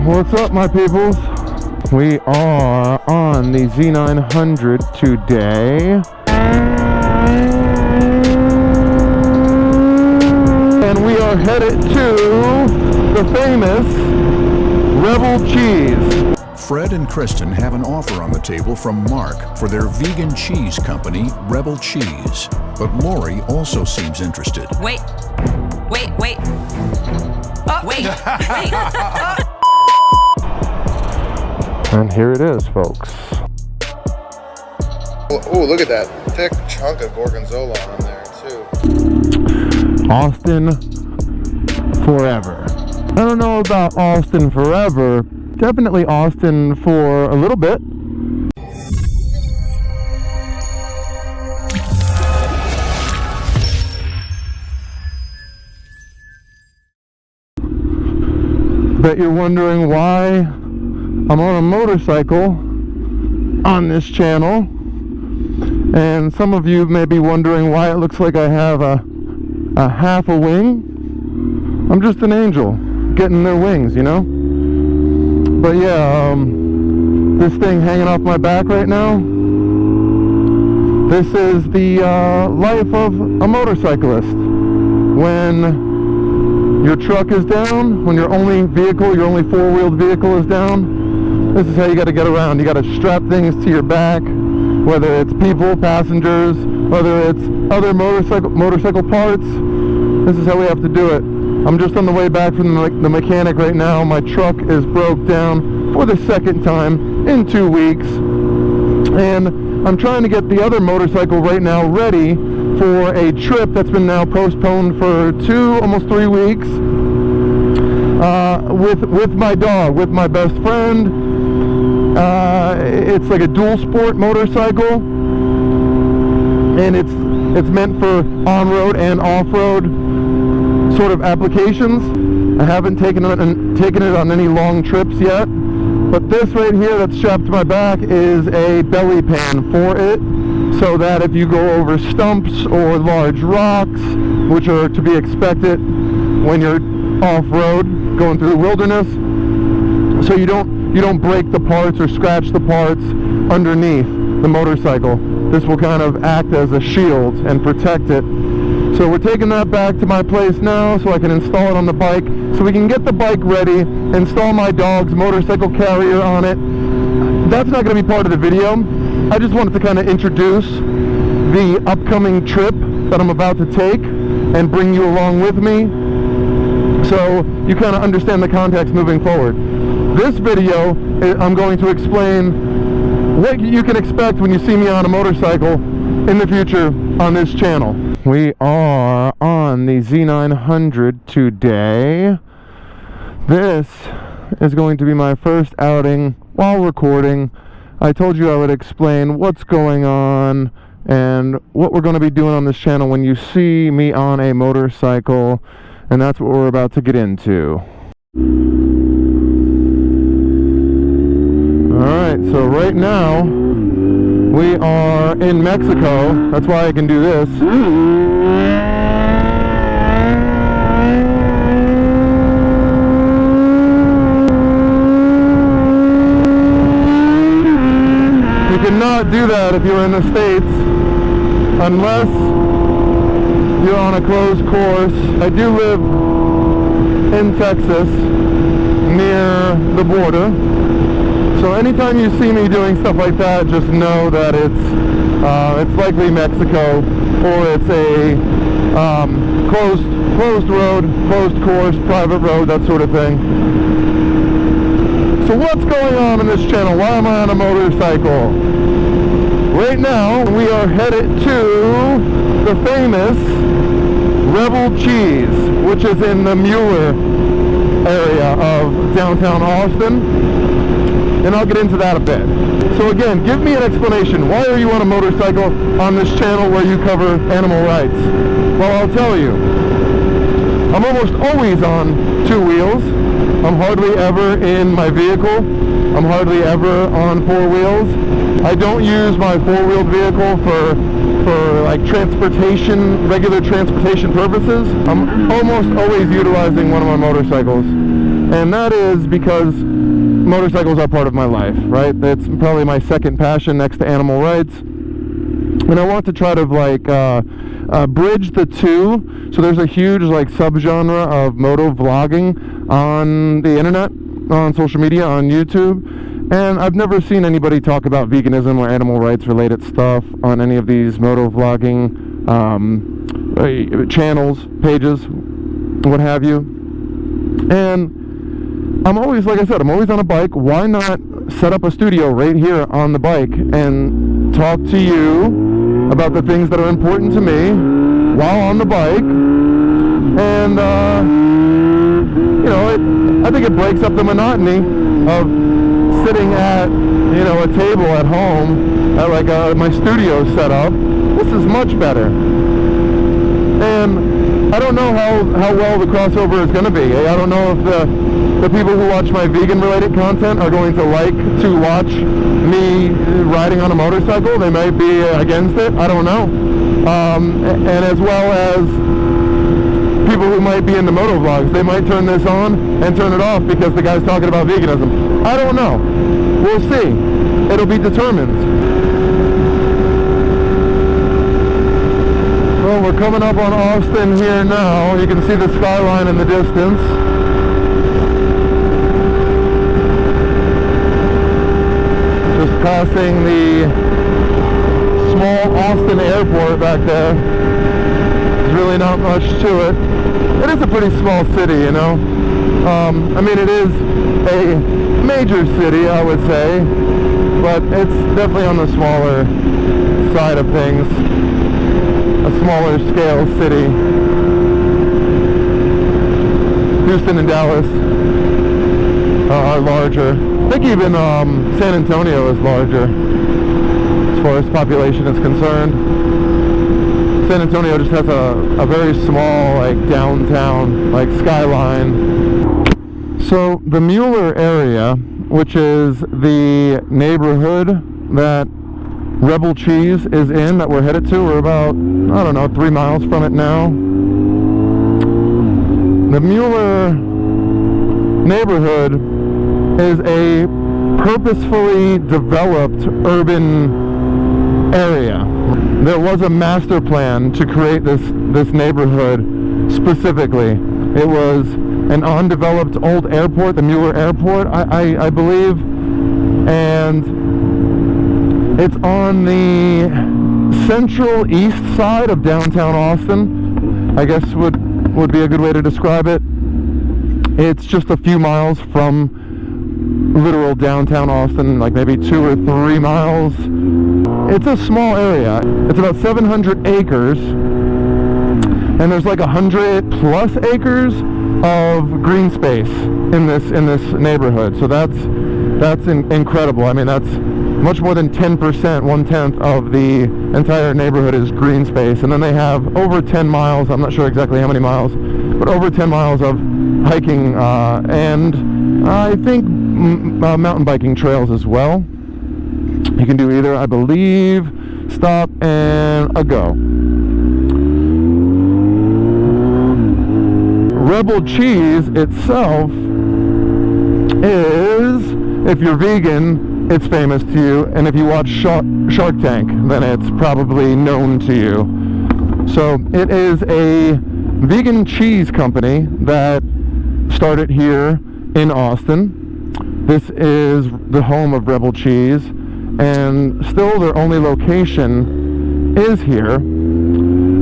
What's up, my peoples? We are on the Z900 today. And we are headed to the famous Rebel Cheese. Fred and Kristen have an offer on the table from Mark for their vegan cheese company, Rebel Cheese. But Lori also seems interested. Wait. And here it is, folks. Oh, look at that thick chunk of gorgonzola on there, too. Austin forever. I don't know about Austin forever. Definitely Austin for a little bit. Bet you're wondering why I'm on a motorcycle on this channel. And some of you may be wondering why it looks like I have a half a wing. I'm just an angel getting their wings, you know? But yeah, this thing hanging off my back right now, this is the life of a motorcyclist. When your truck is down, when your only four-wheeled vehicle is down, this is how you got to get around. You got to strap things to your back, whether it's people, passengers, whether it's other motorcycle parts. This is how we have to do it. I'm just on the way back from the mechanic right now. My truck is broke down for the second time in 2 weeks. And I'm trying to get the other motorcycle right now ready for a trip that's been now postponed for almost 3 weeks. With my dog, with my best friend. It's like a dual sport motorcycle. And it's meant for on-road and off-road sort of applications. I haven't taken it on any long trips yet, but this right here that's strapped to my back is a belly pan for it, so that if you go over stumps or large rocks, which are to be expected when you're off-road going through the wilderness, so you don't break the parts or scratch the parts underneath the motorcycle. This will kind of act as a shield and protect it. So we're taking that back to my place now so I can install it on the bike, so we can get the bike ready, install my dog's motorcycle carrier on it. That's not going to be part of the video. I just wanted to kind of introduce the upcoming trip that I'm about to take and bring you along with me, so you kind of understand the context moving forward. This video, I'm going to explain what you can expect when you see me on a motorcycle in the future on this channel. We are on the Z900 today. This is going to be my first outing while recording. I told you I would explain what's going on and what we're going to be doing on this channel when you see me on a motorcycle, and that's what we're about to get into. Alright, so right now we are in Mexico. That's why I can do this. You cannot do that if you're in the States unless you're on a closed course. I do live in Texas near the border. So anytime you see me doing stuff like that, just know that it's likely Mexico, or it's a closed road, closed course, private road, that sort of thing. So what's going on in this channel? Why am I on a motorcycle? Right now, we are headed to the famous Rebel Cheese, which is in the Mueller area of downtown Austin. And I'll get into that a bit. So again, give me an explanation. Why are you on a motorcycle on this channel where you cover animal rights? Well, I'll tell you. I'm almost always on two wheels. I'm hardly ever in my vehicle. I'm hardly ever on four wheels. I don't use my four-wheeled vehicle for like regular transportation purposes. I'm almost always utilizing one of my motorcycles. And that is because motorcycles are part of my life, right? It's probably my second passion next to animal rights. And I want to try to bridge the two. So there's a huge subgenre of moto vlogging on the internet, on social media, on YouTube. And I've never seen anybody talk about veganism or animal rights related stuff on any of these moto vlogging channels, pages, what have you. And I'm always, like I said, I'm always on a bike. Why not set up a studio right here on the bike and talk to you about the things that are important to me while on the bike? And, I think it breaks up the monotony of sitting at, a table at home at my studio setup. This is much better. And I don't know how well the crossover is going to be. I don't know if the people who watch my vegan related content are going to like to watch me riding on a motorcycle. They might be against it. I don't know. And as well as people who might be into moto vlogs, they might turn this on and turn it off because the guy's talking about veganism. I don't know. We'll see. It'll be determined. Well, we're coming up on Austin here now. You can see the skyline in the distance. Just passing the small Austin airport back there. There's really not much to it. It is a pretty small city, it is a major city, I would say, but it's definitely on the smaller side of things. A smaller scale city. Houston and Dallas are larger. I think even San Antonio is larger as far as population is concerned. San Antonio just has a very small downtown skyline. So the Mueller area, which is the neighborhood that Rebel Cheese is in, that we're headed to. We're about, 3 miles from it now. The Mueller neighborhood is a purposefully developed urban area. There was a master plan to create this neighborhood specifically. It was an undeveloped old airport, the Mueller Airport, I believe, and it's on the central east side of downtown Austin, I guess would be a good way to describe it. It's just a few miles from literal downtown Austin, maybe 2 or 3 miles. It's a small area. It's about 700 acres, and there's 100 plus acres of green space in this neighborhood. So that's incredible. That's much more than 10%, 1/10 of the entire neighborhood is green space. And then they have over 10 miles, I'm not sure exactly how many miles, but over 10 miles of hiking and I think mountain biking trails as well. You can do either, I believe, stop and a go. Rebel Cheese itself is, if you're vegan, it's famous to you, and if you watch Shark Tank, then it's probably known to you. So it is a vegan cheese company that started here in Austin. This is the home of Rebel Cheese, and still their only location is here.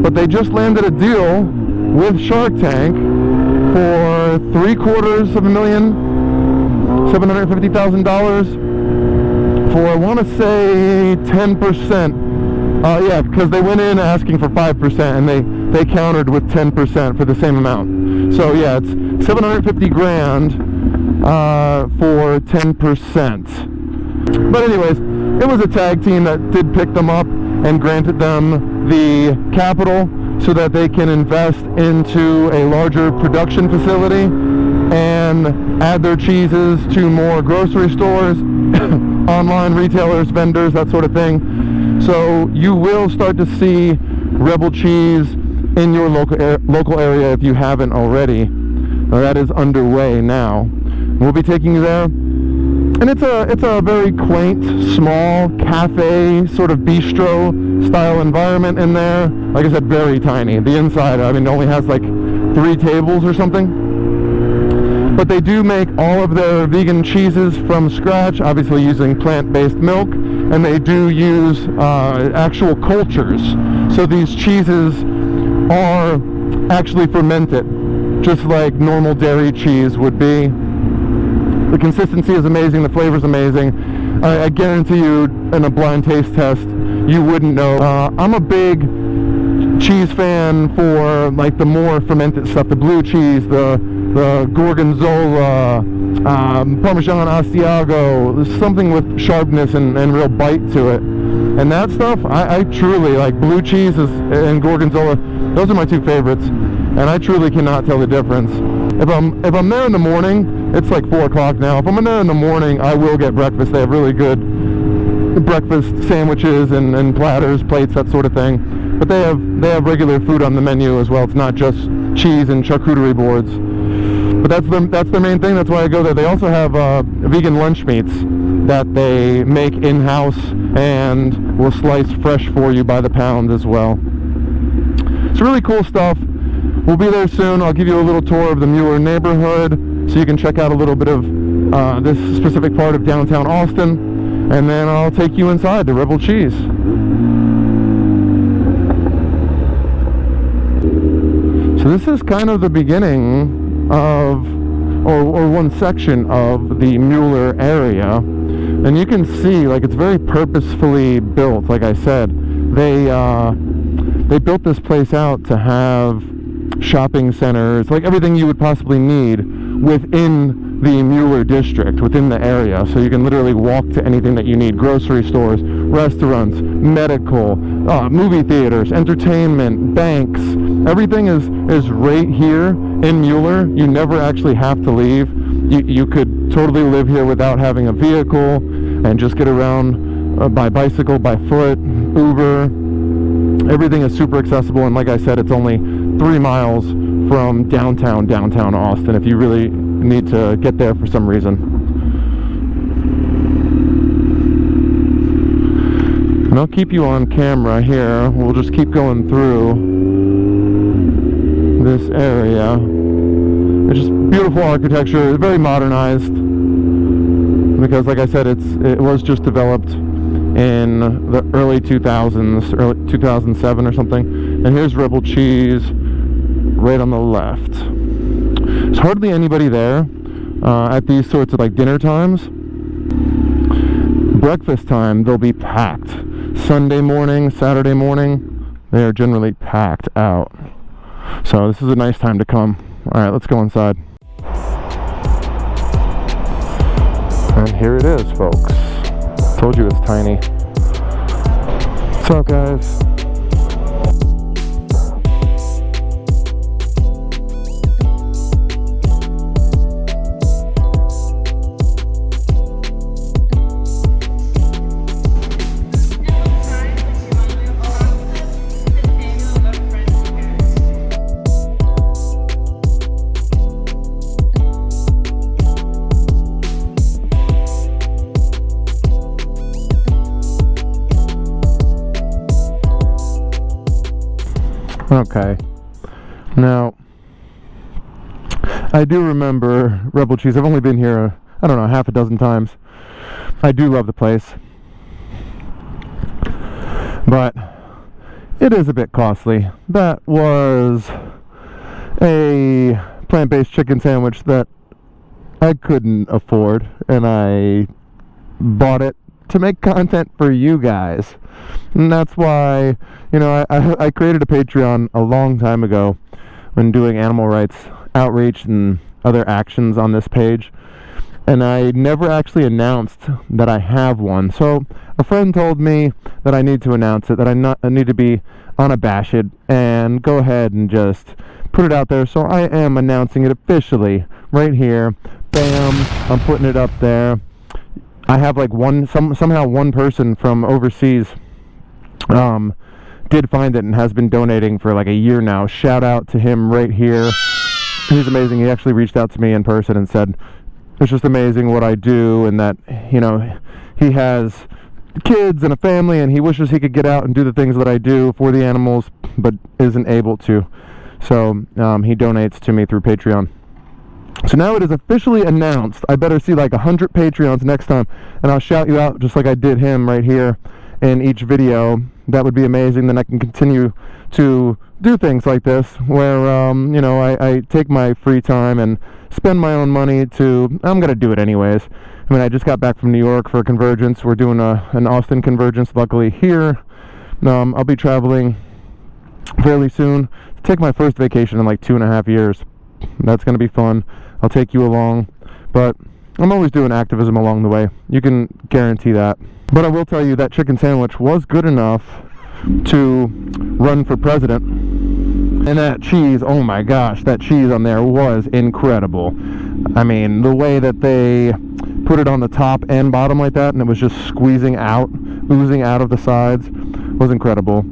But they just landed a deal with Shark Tank for $750,000 for, I want to say, 10%. Because they went in asking for 5%, and they countered with 10% for the same amount. So yeah, it's $750,000 for 10%. But anyways, it was a tag team that did pick them up and granted them the capital so that they can invest into a larger production facility and add their cheeses to more grocery stores, online retailers, vendors, that sort of thing. So you will start to see Rebel Cheese in your local area if you haven't already. That is underway now. We'll be taking you there. And it's a very quaint, small cafe, sort of bistro style environment in there. Like I said, very tiny. The inside, I mean, only has like 3 tables or something. But they do make all of their vegan cheeses from scratch, obviously using plant-based milk, and they do use actual cultures. So these cheeses are actually fermented, just like normal dairy cheese would be. The consistency is amazing, the flavor is amazing. I guarantee you, in a blind taste test, you wouldn't know. I'm a big cheese fan for like the more fermented stuff, the blue cheese, the gorgonzola, Parmesan Asiago. There's something with sharpness and real bite to it. And that stuff, I truly like. Blue cheese and gorgonzola, those are my 2 favorites. And I truly cannot tell the difference. If I'm there in the morning, it's like 4 o'clock now. If I'm in there in the morning, I will get breakfast. They have really good breakfast sandwiches and platters, plates, that sort of thing. But they have regular food on the menu as well. It's not just cheese and charcuterie boards. But that's their main thing. That's why I go there. They also have vegan lunch meats that they make in-house and will slice fresh for you by the pound as well. It's really cool stuff. We'll be there soon. I'll give you a little tour of the Mueller neighborhood so you can check out a little bit of this specific part of downtown Austin, and then I'll take you inside to Rebel Cheese. So this is kind of the beginning of, or one section of the Mueller area, and you can see like it's very purposefully built. Like I said, they built this place out to have shopping centers, like everything you would possibly need within the Mueller district, within the area. So you can literally walk to anything that you need: grocery stores, restaurants, medical, movie theaters, entertainment, banks. Everything is right here in Mueller. You never actually have to leave. You could totally live here without having a vehicle and just get around by bicycle, by foot, Uber. Everything is super accessible, and like I said, it's only 3 miles from downtown Austin if you really need to get there for some reason. And I'll keep you on camera here. We'll just keep going through this area. It's just beautiful architecture, very modernized, because like I said, it was just developed in the early 2000s, early 2007 or something. And here's Rebel Cheese right on the left. There's hardly anybody there at these sorts of like dinner times. Breakfast time, they'll be packed. Sunday morning, Saturday morning, they are generally packed out. So this is a nice time to come. All right, let's go inside. And here it is, folks. Told you it's tiny. What's up, guys? Okay, now I do remember Rebel Cheese. I've only been here, I don't know, half a dozen times. I do love the place, but it is a bit costly. That was a plant-based chicken sandwich that I couldn't afford, and I bought it to make content for you guys. And that's why, you know, I created a Patreon a long time ago when doing animal rights outreach and other actions on this page, and I never actually announced that I have one. So a friend told me that I need to announce it, that I need to be unabashed and go ahead and just put it out there. So I am announcing it officially right here. Bam, I'm putting it up there. I have like somehow one person from overseas did find it and has been donating for like a year now. Shout out to him right here. He's amazing. He actually reached out to me in person and said, it's just amazing what I do, and that, you know, he has kids and a family, and he wishes he could get out and do the things that I do for the animals, but isn't able to. So he donates to me through Patreon. So now it is officially announced. I better see like 100 Patreons next time, and I'll shout you out just like I did him right here in each video. That would be amazing. Then I can continue to do things like this, where you know, I take my free time and spend my own money to, I'm gonna do it anyways. I mean, I just got back from New York for a convergence. We're doing an Austin convergence, luckily here. I'll be traveling fairly soon to take my first vacation in like 2.5 years. That's gonna be fun. I'll take you along, but I'm always doing activism along the way. You can guarantee that. But I will tell you that chicken sandwich was good enough to run for president. And that cheese, oh my gosh, that cheese on there was incredible. I mean, the way that they put it on the top and bottom like that, and it was just squeezing out, oozing out of the sides, was incredible.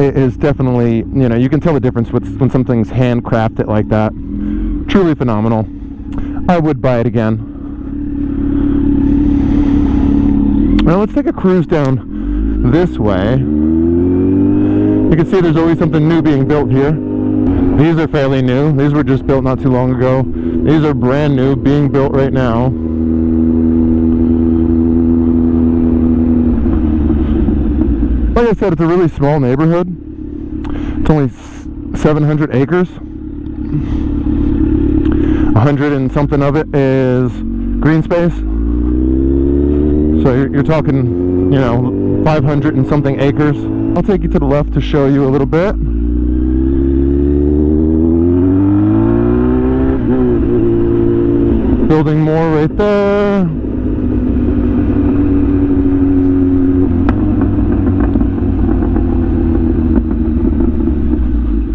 It is definitely, you know, you can tell the difference when something's handcrafted like that. Truly phenomenal. I would buy it again. Now let's take a cruise down this way. You can see there's always something new being built here. These are fairly new. These were just built not too long ago. These are brand new, being built right now. Like I said, it's a really small neighborhood. It's only 700 acres. 100 and something of it is green space. So you're talking, you know, 500 and something acres. I'll take you to the left to show you a little bit. Building more right there.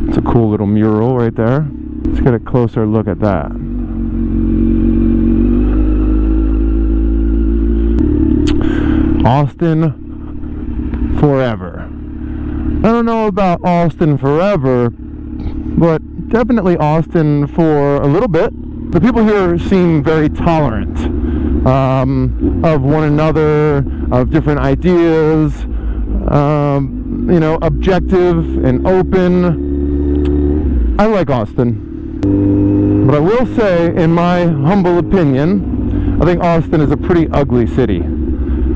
It's a cool little mural right there. Let's get a closer look at that. Austin forever. I don't know about Austin forever, but definitely Austin for a little bit. The people here seem very tolerant of one another, of different ideas, you know, objective and open. I like Austin. But I will say, in my humble opinion, I think Austin is a pretty ugly city.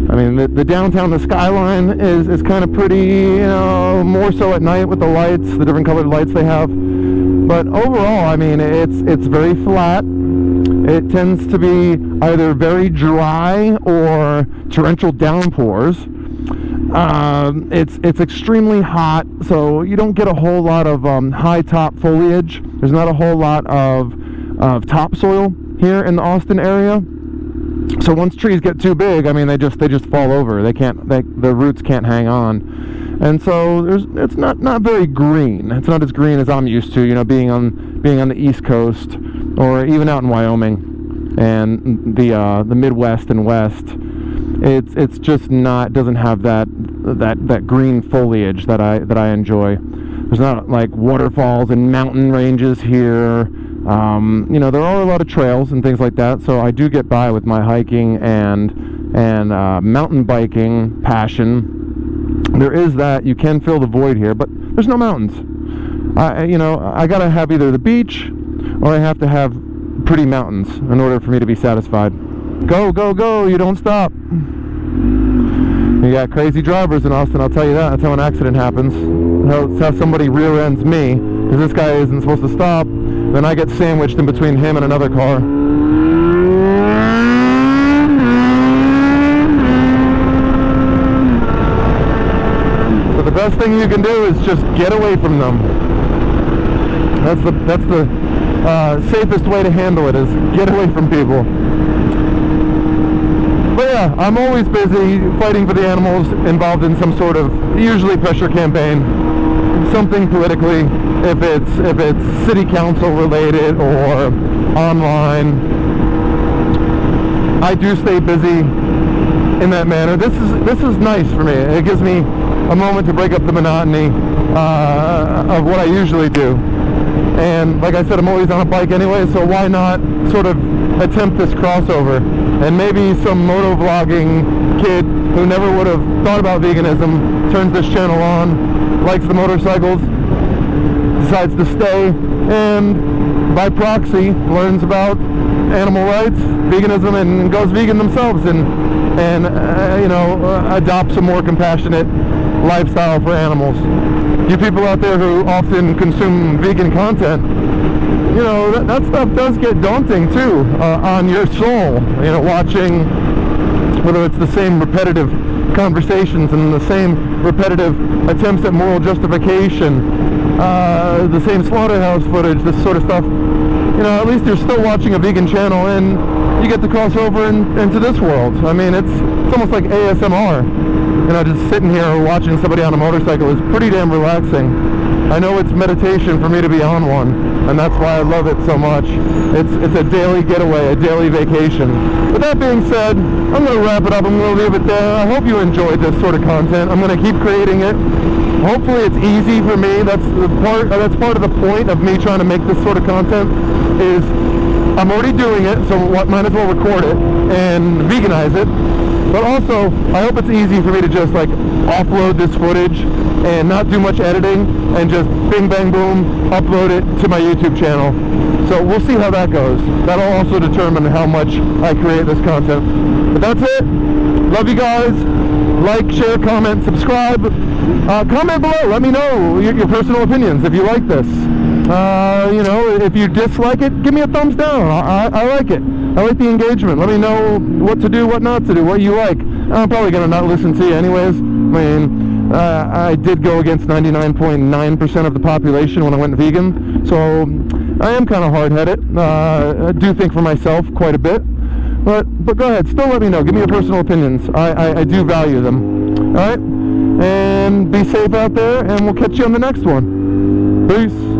I mean, the downtown, the skyline is kind of pretty, you know, more so at night with the lights, the different colored lights they have. But overall, I mean, it's very flat. It tends to be either very dry or torrential downpours. It's extremely hot, so you don't get a whole lot of high top foliage. There's not a whole lot of topsoil here in the Austin area. So once trees get too big, I mean, they just fall over. The roots can't hang on, and so it's not very green. It's not as green as I'm used to, you know, being on the East Coast or even out in Wyoming and the Midwest and West. It's just doesn't have that green foliage that I enjoy. There's not like waterfalls and mountain ranges here. You know, there are a lot of trails and things like that, so I do get by with my hiking and mountain biking passion. There is that. You can fill the void here, but there's no mountains. You know, I gotta have either the beach or I have to have pretty mountains in order for me to be satisfied. Go, go, go, you don't stop. You got crazy drivers in Austin, I'll tell you that. That's how an accident happens. That's how somebody rear ends me, because this guy isn't supposed to stop. Then I get sandwiched in between him and another car. So the best thing you can do is just get away from them. That's the safest way to handle it, is get away from people. But yeah, I'm always busy fighting for the animals, involved in some sort of, usually pressure campaign, something politically, if it's city council related or online. I do stay busy in that manner. This is nice for me. It gives me a moment to break up the monotony of what I usually do. And like I said, I'm always on a bike anyway, so why not sort of attempt this crossover. And maybe some moto vlogging kid who never would have thought about veganism turns this channel on, likes the motorcycles, decides to stay, and by proxy learns about animal rights, veganism, and goes vegan themselves, and adopts a more compassionate lifestyle for animals. You people out there who often consume vegan content, that stuff does get daunting too, on your soul. Watching, whether it's the same repetitive conversations and the same repetitive attempts at moral justification, the same slaughterhouse footage, this sort of stuff. At least you're still watching a vegan channel, and you get to cross over into this world. I mean, it's almost like ASMR. Just sitting here watching somebody on a motorcycle is pretty damn relaxing. I know it's meditation for me to be on one, and that's why I love it so much. It's a daily getaway, a daily vacation. With that being said, I'm going to wrap it up. I'm going to leave it there. I hope you enjoyed this sort of content. I'm going to keep creating it. Hopefully it's easy for me. That's part of the point of me trying to make this sort of content, is I'm already doing it, so might as well record it and veganize it. But also, I hope it's easy for me to just offload this footage and not do much editing and just bing bang boom, upload it to my YouTube channel. So we'll see how that goes. That'll also determine how much I create this content. But that's it. Love you guys. Like, share, comment, subscribe. Comment below. Let me know your personal opinions if you like this. If you dislike it, give me a thumbs down. I like it. I like the engagement. Let me know what to do, what not to do, what you like. I'm probably going to not listen to you anyways. I mean, I did go against 99.9% of the population when I went vegan, so I am kind of hard-headed. I do think for myself quite a bit. But go ahead, still let me know. Give me your personal opinions. I do value them. All right? And be safe out there, and we'll catch you on the next one. Peace.